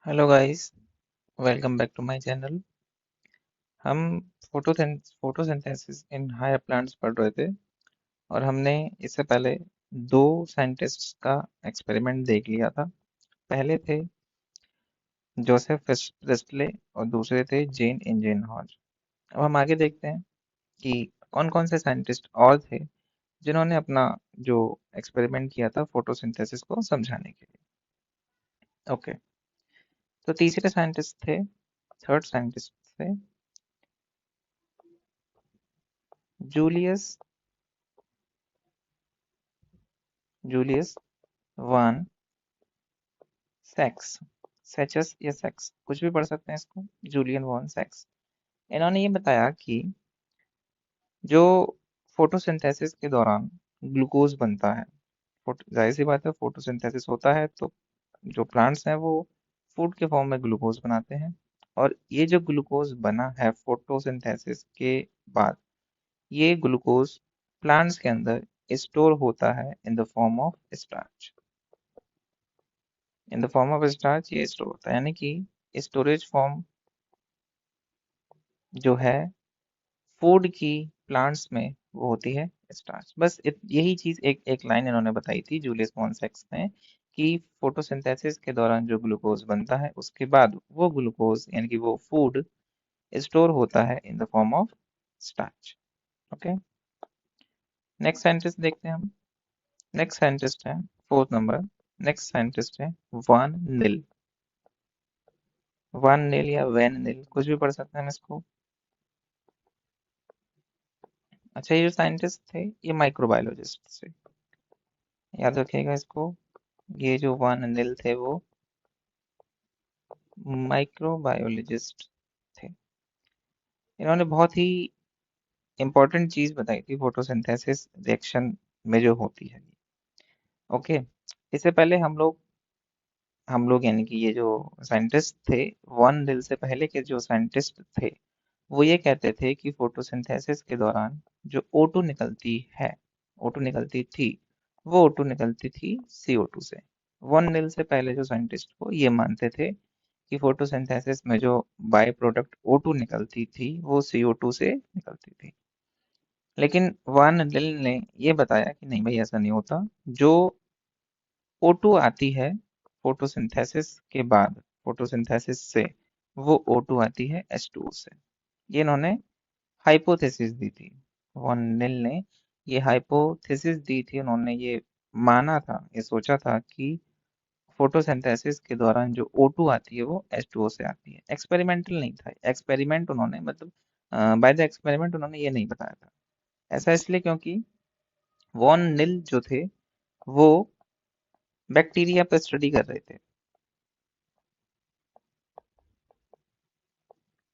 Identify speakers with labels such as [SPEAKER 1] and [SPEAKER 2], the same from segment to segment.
[SPEAKER 1] Hello guys, welcome back to my channel. हम photosynthesis in higher plants पढ़ रहे थे और हमने इससे पहले दो साइंटिस्ट्स का एक्सपेरिमेंट देख लिया था। पहले थे जोसेफ प्रिस्टले और दूसरे थे जेन इंजनहॉर्ज। अब हम आगे देखते हैं कि कौन कौन से साइंटिस्ट और थे जिन्होंने अपना जो एक्सपेरिमेंट किया था फोटोसिंथेसिस को समझाने के लिए। ओके, तो तीसरे साइंटिस्ट थे, थर्ड साइंटिस्ट थे जूलियस जूलियस वान सेक्स, सेचस या सेक्स कुछ भी पढ़ सकते हैं इसको, जूलियन वॉन सेक्स। इन्होंने ये बताया कि जो फोटोसिंथेसिस के दौरान ग्लूकोज बनता है, जाहिर सी बात है फोटोसिंथेसिस होता है तो जो प्लांट्स हैं वो फूड के फॉर्म में ग्लूकोज बनाते हैं। और ये जो ग्लूकोज बना है फोटोसिंथेसिस के बाद, ये ग्लूकोज प्लांट्स के अंदर स्टोर होता है in the form of starch. In the form of starch ये स्टोर होता है, यानी कि स्टोरेज फॉर्म जो है फूड की प्लांट्स में वो होती है स्टार्च। बस यही चीज एक एक लाइन इन्होंने बताई थी जूलियस बॉन्सेक्स ने कि फोटोसिंथेसिस के दौरान जो ग्लूकोज बनता है उसके बाद वो ग्लूकोज यानी कि वो फूड स्टोर होता है in the form of starch. Okay, next scientist देखते हैं हम। नेक्स्ट साइंटिस्ट है फोर्थ नंबर। नेक्स्ट साइंटिस्ट है वान निल। वान निल या वैन निल कुछ भी पढ़ सकते हैं हम इसको। अच्छा, ये जो साइंटिस्ट थे ये माइक्रोबायोलॉजिस्ट थे, याद रखिएगा इसको। ये जो वान निल थे वो माइक्रोबायोलॉजिस्ट थे। इन्होंने बहुत ही इंपॉर्टेंट चीज बताई थी फोटोसिंथेसिस रिएक्शन में जो होती है। ओके, इससे पहले हम लोग यानी कि ये जो साइंटिस्ट थे, वान निल से पहले के जो साइंटिस्ट थे वो ये कहते थे कि फोटोसिंथेसिस के दौरान जो O2 निकलती है, O2 निकलती थी, वो O2 निकलती थी CO2 से। वन निल से पहले जो साइंटिस्ट को ये मानते थे कि फोटोसिंथेसिस में जो बाय प्रोडक्ट O2 निकलती थी वो CO2 से निकलती थी। लेकिन वान निल ने ये बताया कि नहीं भाई, ऐसा नहीं होता। जो O2 आती है फोटोसिंथेसिस के बाद, फोटोसिंथेसिस से वो O2 आती है H2O से। ये इन्होंने हाइपोथेसिस दी थी। वॉन निल ने ये हाइपोथेसिस दी थी, उन्होंने ये माना था, ये सोचा था कि फोटोसिंथेसिस के दौरान जो O2 आती है वो H2O से आती है। एक्सपेरिमेंटल नहीं था, एक्सपेरिमेंट उन्होंने मतलब बाय द एक्सपेरिमेंट उन्होंने ये नहीं बताया था। ऐसा इसलिए क्योंकि वॉन निल जो थे वो बैक्टीरिया पर स्टडी कर रहे थे,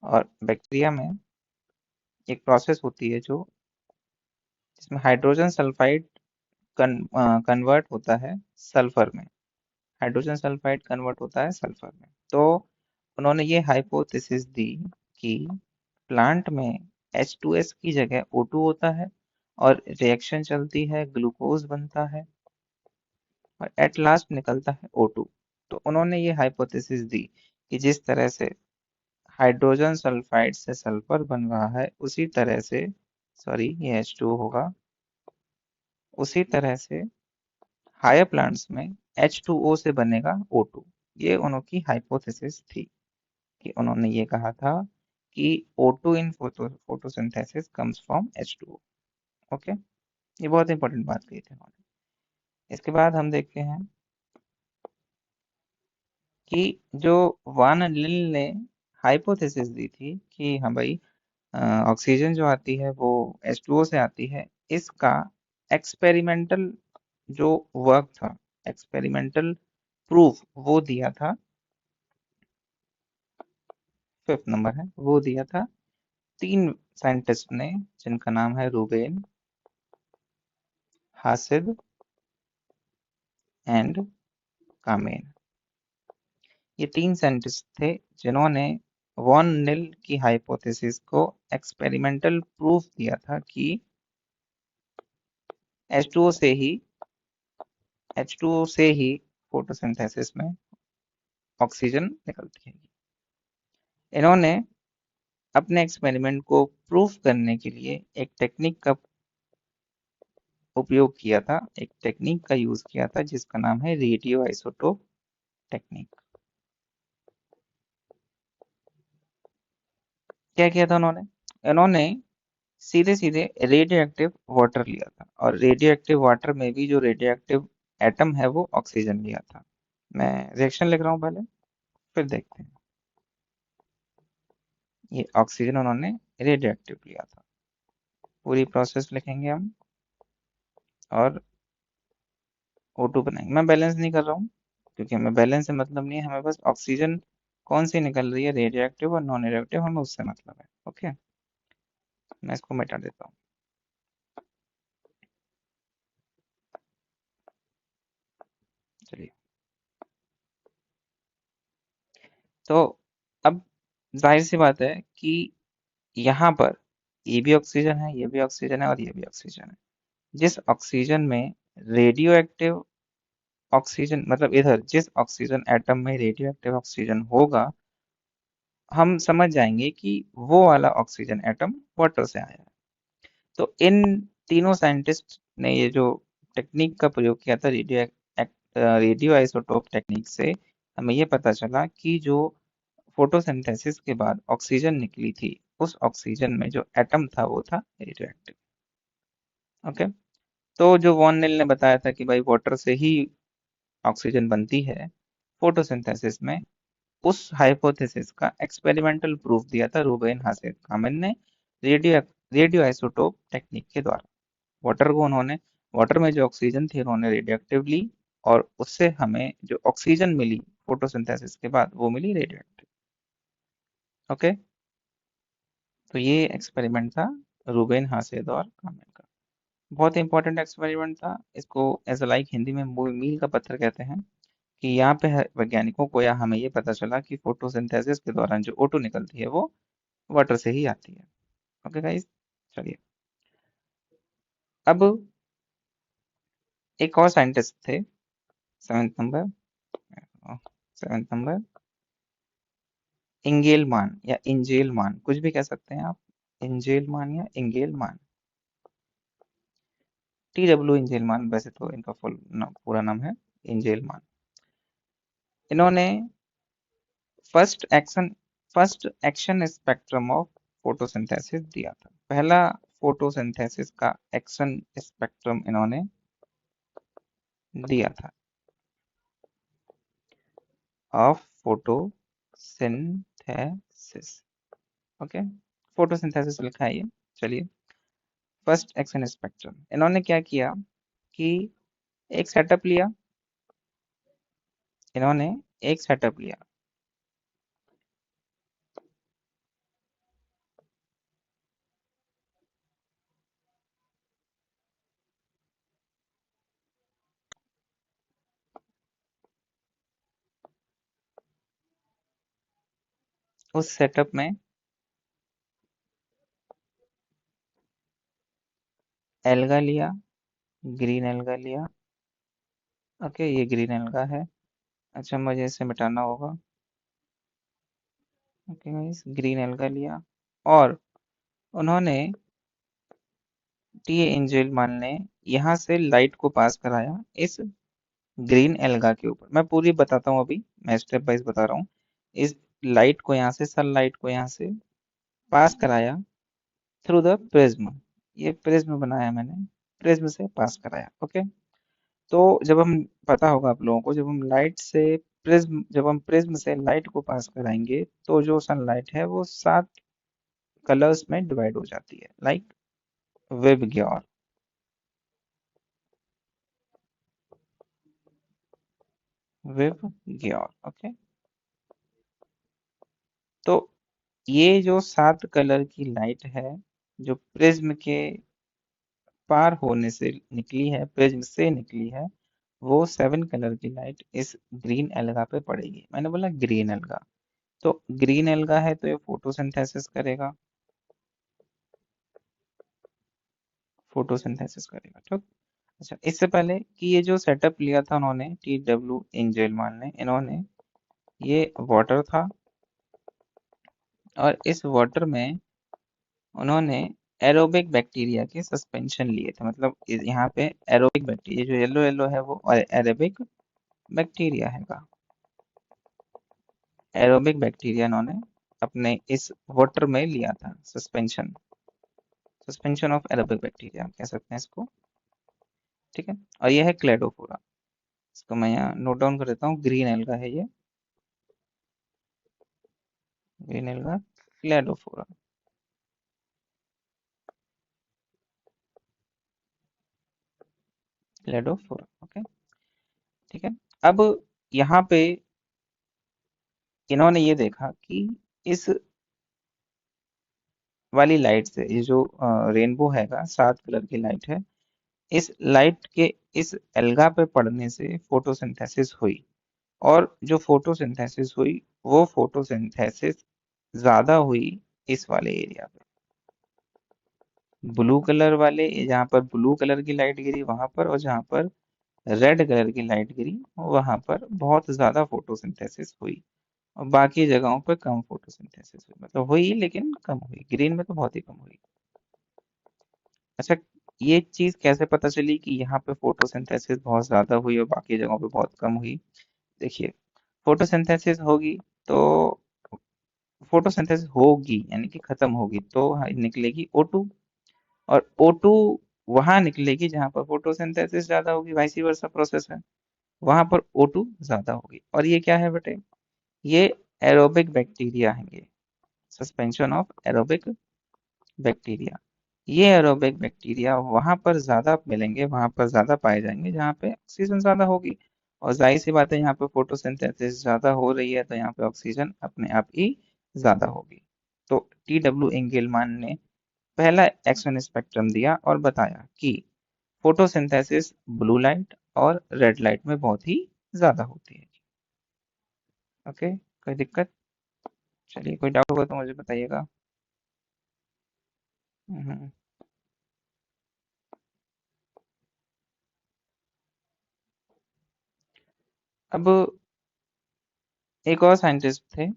[SPEAKER 1] और बैक्टीरिया में एक प्रोसेस होती है जो जिसमें हाइड्रोजन सल्फाइड कन्वर्ट होता है सल्फर में। हाइड्रोजन सल्फाइड कन्वर्ट होता है सल्फर में। तो उन्होंने ये हाइपोथेसिस दी कि प्लांट में H2S की जगह O2 होता है और रिएक्शन चलती है, ग्लूकोज बनता है और एट लास्ट निकलता है O2। तो उन्होंने ये हाइपोथेसिस दी कि जिस तरह से हाइड्रोजन सल्फाइड से सल्फर बन रहा है उसी तरह से, सॉरी ये H2O होगा, उसी तरह से हायर प्लांट्स में H2O से बनेगा O2। ये उनकी हाइपोथेसिस थी कि उन्होंने ये कहा था कि O2 in photosynthesis comes from H2O। Okay, ये बहुत इंपॉर्टेंट बात कही थी उन्होंने। इसके बाद हम देखते हैं कि जो वान लिल ने हाइपोथेसिस दी थी कि हाँ भाई, ऑक्सीजन जो आती है वो H2O से आती है, इसका एक्सपेरिमेंटल जो वर्क था, एक्सपेरिमेंटल प्रूफ वो दिया था, फिफ्थ नंबर है, वो दिया था तीन साइंटिस्ट ने जिनका नाम है रूबेन, हासिद एंड कामेन। ये तीन साइंटिस्ट थे जिन्होंने वॉन निल की हाइपोथेसिस को एक्सपेरिमेंटल प्रूफ दिया था कि H2O से ही H2O से ही फोटोसिंथेसिस में ऑक्सीजन निकलती है। इन्होंने अपने एक्सपेरिमेंट को प्रूफ करने के लिए एक टेक्निक का उपयोग किया था, एक टेक्निक का यूज किया था जिसका नाम है रेडियो आइसोटोप टेक्निक। क्या किया था उन्होंने? इन्होंने सीधे सीधे रेडियो एक्टिव वाटर लिया था, और रेडियो एक्टिव वाटर में भी जो रेडियो एक्टिव एटम है वो ऑक्सीजन लिया था। मैं रिएक्शन लिख रहा हूँ पहले, फिर देखते हैं। ये ऑक्सीजन उन्होंने रेडियो एक्टिव लिया था, पूरी प्रोसेस लिखेंगे हम और O2 बनाएंगे। मैं बैलेंस नहीं कर रहा हूँ क्योंकि हमें बैलेंस से मतलब नहीं है, हमें बस ऑक्सीजन कौन सी निकल रही है, रेडियो एक्टिव और नॉन रेडियो एक्टिव, हमें उससे मतलब है। ओके, मैं इसको मिटा देता हूँ। चलिए, तो अब जाहिर सी बात है कि यहाँ पर ये भी ऑक्सीजन है, ये भी ऑक्सीजन है और ये भी ऑक्सीजन है। जिस ऑक्सीजन में रेडियो एक्टिव ऑक्सीजन, मतलब इधर जिस ऑक्सीजन एटम में रेडियो एक्टिव ऑक्सीजन होगा, हम समझ जाएंगे कि वो वाला ऑक्सीजन एटम वाटर से आया है। तो इन तीनों साइंटिस्ट ने ये जो टेक्निक का प्रयोग किया था, रेडियो आइसोटोप टेक्निक से, हमें ये पता चला कि जो फोटोसिंथेसिस के बाद ऑक्सीजन निकली थी, उस ऑक्सीजन में जो एटम था वो था रेडियो एक्टिव। ओके, तो जो वॉन नेल ने बताया था कि भाई वाटर से ही ऑक्सीजन बनती है फोटोसिंथेसिस में, उस हाइपोथेसिस का एक्सपेरिमेंटल प्रूफ दिया था रूबेन हासेन कामन ने रेडियो आइसोटोप टेक्निक के द्वारा। वाटर को उन्होंने, वाटर में जो ऑक्सीजन थी उन्होंने रेडियो एक्टिव ली, और उससे हमें जो ऑक्सीजन मिली फोटोसिंथेसिस के बाद वो मिली रेडियो एक्टिव। ओके, तो ये एक्सपेरिमेंट था रूबेन हासेद और कामन का। बहुत इंपॉर्टेंट एक्सपेरिमेंट था, इसको एज लाइक हिंदी में मील का पत्थर कहते हैं, कि यहाँ पे वैज्ञानिकों को या हमें ये पता चला कि फोटोसिंथेसिस के दौरान जो O2 निकलती है वो वाटर से ही आती है। ओके गाइस, चलिए, अब एक और साइंटिस्ट थे, सेवेंथ नंबर, सेवेंथ नंबर, इंगेलमान या इंजेलमान, कुछ भी कह सकते हैं आप, इंजेलमान या इंगेलमान, TW इंजेलमान, वैसे तो इनका पूरा नाम है इंजेलमान। इन्होंने first action first action spectrum of photosynthesis दिया था। पहला फोटोसिंथेसिस का एक्शन स्पेक्ट्रम इन्होंने दिया था ऑफ फोटोसिंथेसिस। ओके, फोटोसिंथेसिस लिखा है ये। चलिए, फर्स्ट एक्शन स्पेक्ट्रम, इन्होंने क्या किया कि एक सेटअप लिया, इन्होंने एक सेटअप लिया, उस सेटअप में एल्गा लिया, ग्रीन एल्गा लिया। ओके, ये ग्रीन एल्गा है। अच्छा, मुझे इसे मिटाना होगा। ओके गाइस, ग्रीन एल्गा लिया, और उन्होंने टी एंजलमान ने यहाँ से लाइट को पास कराया इस ग्रीन एल्गा के ऊपर। मैं पूरी बताता हूँ अभी, मैं स्टेप वाइज बता रहा हूँ। इस लाइट को यहाँ से, सनलाइट को यहाँ से पास कराया थ्रू द प्रिज्म। ये प्रिज्म बनाया मैंने, प्रिज्म से पास कराया। ओके, तो जब हम, पता होगा आप लोगों को, जब हम प्रिज्म से लाइट को पास कराएंगे तो जो सनलाइट है वो 7 कलर्स में डिवाइड हो जाती है, लाइक विबग्योर, विबग्योर। ओके, तो ये जो 7 कलर की लाइट है, जो प्रिज्म के पार होने से निकली है, प्रिज्म से निकली है, वो 7 कलर की लाइट इस ग्रीन एल्गा पे पड़ेगी। मैंने बोला ग्रीन एल्गा, तो ग्रीन एल्गा है तो ये फोटोसिंथेसिस करेगा, फोटोसिंथेसिस करेगा, ठीक। अच्छा, इससे पहले कि ये जो सेटअप लिया था उन्होंने, TW एंजेलमान ने, इन्होंने ये वाटर था और इस वाटर में उन्होंने एरोबिक बैक्टीरिया के सस्पेंशन लिए थे। मतलब यहाँ पे एरोबिक बैक्टीरिया जो येलो येलो है वो एरोबिक बैक्टीरिया है। एरोबिक बैक्टीरिया इन्होंने अपने इस वाटर में लिया था, suspension suspension of aerobic bacteria कह सकते हैं इसको। ठीक है, और ये है क्लेडोफोरा। इसको मैं यहाँ नोट डाउन कर देता हूँ, ग्रीन एल्गा है ये, green alga Cladophora. Cladophora, okay. ठीक है, अब यहाँ पे इन्होंने ये देखा कि इस वाली लाइट से, ये जो रेनबो हैगा 7 कलर की लाइट है, इस लाइट के इस एल्गा पे पड़ने से फोटोसिंथेसिस हुई। और जो फोटोसिंथेसिस हुई वो फोटोसिंथेसिस ज्यादा हुई इस वाले एरिया पे, ब्लू कलर वाले, जहाँ पर ब्लू कलर की लाइट गिरी वहां पर, और जहाँ पर रेड कलर की लाइट गिरी वहां पर बहुत ज्यादा फोटोसिंथेसिस हुई। और बाकी जगहों पे कम फोटोसिंथेसिस हुई, मतलब हुई लेकिन कम हुई, ग्रीन में तो बहुत ही कम हुई। अच्छा, ये चीज कैसे पता चली कि यहाँ पे फोटोसिंथेसिस बहुत ज्यादा हुई और बाकी जगहों पे बहुत कम हुई? देखिए, फोटोसिंथेसिस होगी तो फोटोसिंथेसिस होगी यानी कि खत्म होगी तो निकलेगी O2, और O2 वहां निकलेगी जहां पर फोटोसिंथेसिस ज्यादा होगी, वाइस वर्सा प्रोसेस है, वहां पर O2 ज्यादा होगी। और ये क्या है बेटे? ये एरोबिक बैक्टीरिया है, ये सस्पेंशन ऑफ एरोबिक बैक्टीरिया। ये एरोबिक बैक्टीरिया वहां पर ज्यादा मिलेंगे, वहां पर ज्यादा पाए जाएंगे जहां पे ऑक्सीजन ज्यादा होगी। और जाहिर सी बात है, यहाँ पे फोटोसिंथेसिस ज्यादा हो रही है तो यहाँ पे ऑक्सीजन अपने आप ही ज्यादा होगी। तो TW एंगेलमान ने पहला एक्शन स्पेक्ट्रम दिया और बताया कि फोटोसिंथेसिस ब्लू लाइट और रेड लाइट में बहुत ही ज्यादा होती है। ओके, कोई दिक्कत? चलिए, कोई डाउट होगा तो मुझे बताइएगा। हम्म, अब एक और साइंटिस्ट थे,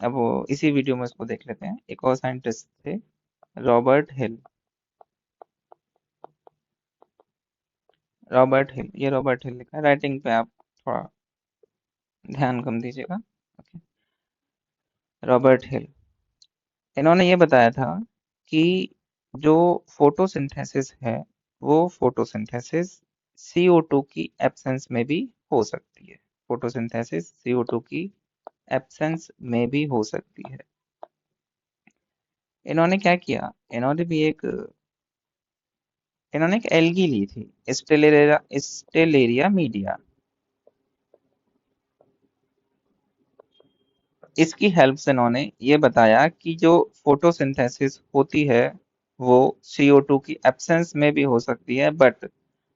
[SPEAKER 1] अब वो इसी वीडियो में इसको देख लेते हैं। एक और साइंटिस्ट थे, रॉबर्ट हिल। रॉबर्ट हिल, ये रॉबर्ट हिल लिखा है, राइटिंग पे आप थोड़ा ध्यान कम दीजिएगा। ओके, रॉबर्ट हिल, इन्होंने ये बताया था कि जो फोटोसिंथेसिस है वो फोटोसिंथेसिस CO2 की एब्सेंस में भी हो सकती है। फोटोसिंथेसिस CO2 की एब्सेंस में भी हो सकती है। इन्होंने क्या किया, इन्होंने एक एल्गी ली थी, स्टेलेरिया मीडिया। इसकी हेल्प से इन्होंने ये बताया कि जो फोटोसिंथेसिस होती है वो CO2 की एब्सेंस में भी हो सकती है, बट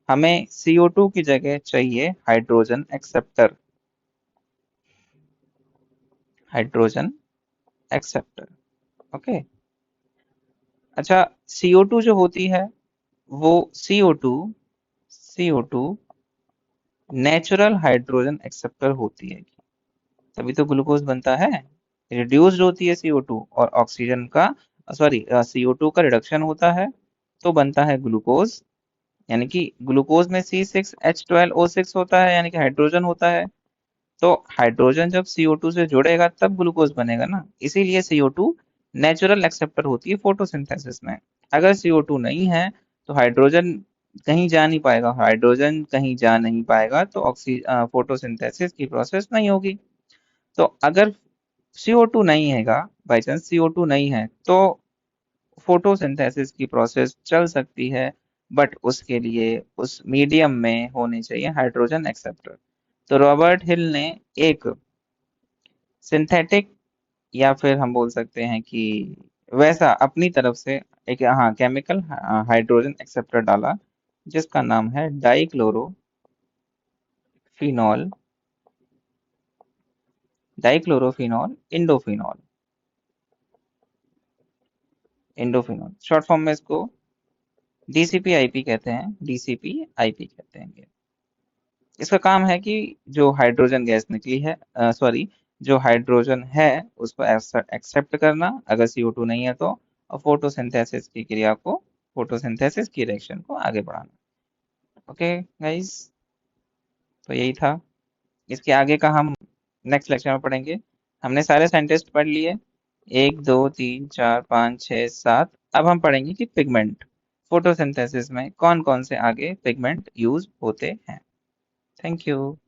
[SPEAKER 1] हमें CO2 की जगह चाहिए hydrogen acceptor. Hydrogen acceptor, okay. अच्छा, CO2 जो होती है वो CO2 नेचुरल हाइड्रोजन एक्सेप्टर होती है, तभी तो ग्लूकोज बनता है। रिड्यूस्ड होती है CO2 और ऑक्सीजन का, सॉरी, CO2 का रिडक्शन होता है तो बनता है ग्लूकोज। यानी कि ग्लूकोज में C6H12O6 होता है, यानी कि हाइड्रोजन होता है। तो हाइड्रोजन जब CO2 से जुड़ेगा तब ग्लूकोज बनेगा ना, इसीलिए CO2 नेचुरल एक्सेप्टर होती है फोटोसिंथेसिस में। अगर CO2 नहीं है तो हाइड्रोजन कहीं जा नहीं पाएगा, हाइड्रोजन कहीं जा नहीं पाएगा तो फोटोसिंथेसिस की प्रोसेस नहीं होगी। तो अगर CO2 नहीं हैगा, बाई चांस CO2 नहीं है, तो फोटोसिंथेसिस की प्रोसेस चल सकती है, बट उसके लिए उस मीडियम में होने चाहिए हाइड्रोजन एक्सेप्टर। तो रॉबर्ट हिल ने एक सिंथेटिक, या फिर हम बोल सकते हैं कि वैसा अपनी तरफ से एक, हाँ, केमिकल हाइड्रोजन एक्सेप्टर डाला, जिसका नाम है डाइक्लोरोफिनॉल, डाइक्लोरोफिनॉल इंडोफिनॉल। इंडोफिनॉल शॉर्ट फॉर्म में इसको DCP-IP कहते हैं, DCP-IP कहते हैं। इसका काम है कि जो हाइड्रोजन गैस निकली है, सॉरी, जो हाइड्रोजन है उसको एक्सेप्ट करना, अगर CO2 नहीं है तो, और फोटोसिंथेसिस की क्रिया को, फोटोसिंथेसिस की रिएक्शन को आगे बढ़ाना। ओके गाइस, तो यही था। इसके आगे का हम नेक्स्ट लेक्चर में पढ़ेंगे। हमने सारे साइंटिस्ट पढ़ लिए, 1 2 3 4 5 6 7। अब हम पढ़ेंगे कि पिगमेंट, फोटोसिंथेसिस में कौन कौन से आगे पिगमेंट यूज होते हैं। Thank you.